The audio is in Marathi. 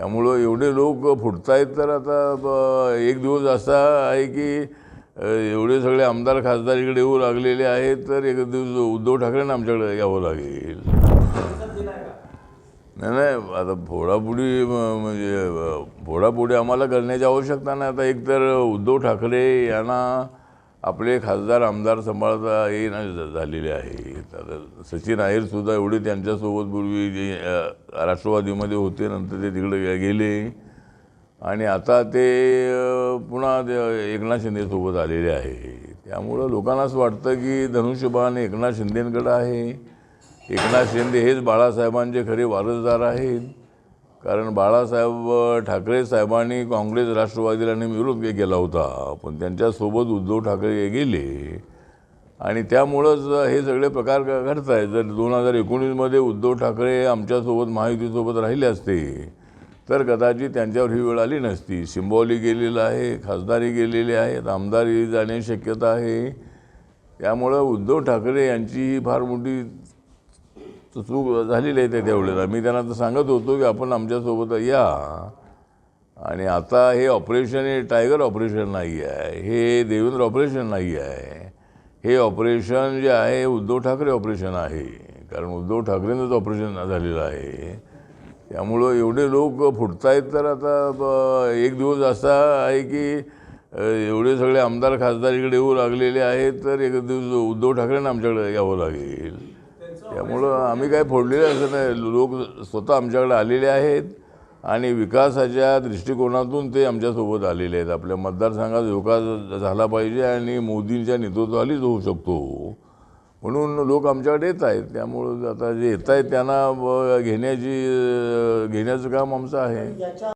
त्यामुळं एवढे लोक फुटतायत. तर आता एक दिवस असा आहे की एवढे सगळे आमदार खासदार इकडे येऊ लागलेले आहेत, तर एक दिवस उद्धव ठाकरेंना आमच्याकडे यावं लागेल. नाही, आता फोडाफोडी म्हणजे फोडाफोडी आम्हाला करण्याची आवश्यकता नाही. आता एकतर उद्धव ठाकरे यांना आपले खासदार आमदार सांभाळता येईना झालेले आहेत. आता सचिन अहिरसुद्धा एवढे त्यांच्यासोबत पूर्वी जे राष्ट्रवादीमध्ये होते, नंतर ते तिकडे गेले आणि आता ते पुन्हा एकनाथ शिंदेसोबत आलेले आहे. त्यामुळं लोकांना असं वाटतं की धनुष्यबाण एकनाथ शिंदेंकडे आहे. एकनाथ शिंदे हेच बाळासाहेबांचे खरे वारसदार आहेत. कारण बाळासाहेब ठाकरे साहेबांनी काँग्रेस राष्ट्रवादीला विरोध केला होता, पण त्यांच्यासोबत उद्धव ठाकरे गेले आणि त्यामुळंच हे सगळे प्रकार घडत आहेत. जर 2019मध्ये उद्धव ठाकरे आमच्यासोबत महायुतीसोबत राहिले असते तर कदाचित त्यांच्यावर ही वेळ आली नसती. सिंबॉली गेलेलं आहे, खासदारी गेलेली आहेत, आमदारी जाण्याची शक्यता आहे. त्यामुळं उद्धव ठाकरे यांची फार मोठी चूक झालेली आहे. त्यावेळेला मी त्यांना तर सांगत होतो की आपण आमच्यासोबत या. आणि आता हे ऑपरेशन हे टायगर ऑपरेशन नाही आहे, हे देवेंद्र ऑपरेशन नाही आहे. हे ऑपरेशन जे आहे उद्धव ठाकरे ऑपरेशन आहे. कारण उद्धव ठाकरेंचंच ऑपरेशन झालेलं आहे. त्यामुळं एवढे लोक फुटतायत. तर आता एक दिवस असा आहे की एवढे सगळे आमदार खासदार इकडे येऊ लागलेले आहेत, तर एक दिवस उद्धव ठाकरेंना आमच्याकडे यावं लागेल. त्यामुळं आम्ही काय फोडलेलं असं नाही. लोक स्वतः आमच्याकडे आलेले आहेत आणि विकासाच्या दृष्टिकोनातून ते आमच्यासोबत आलेले आहेत. आपल्या मतदारसंघात विकास झाला पाहिजे आणि मोदींच्या नेतृत्वाखालीच होऊ शकतो म्हणून लोक आमच्याकडे येत आहेत. त्यामुळं आता जे येत आहेत त्यांना घेण्याचं काम आमचं आहे.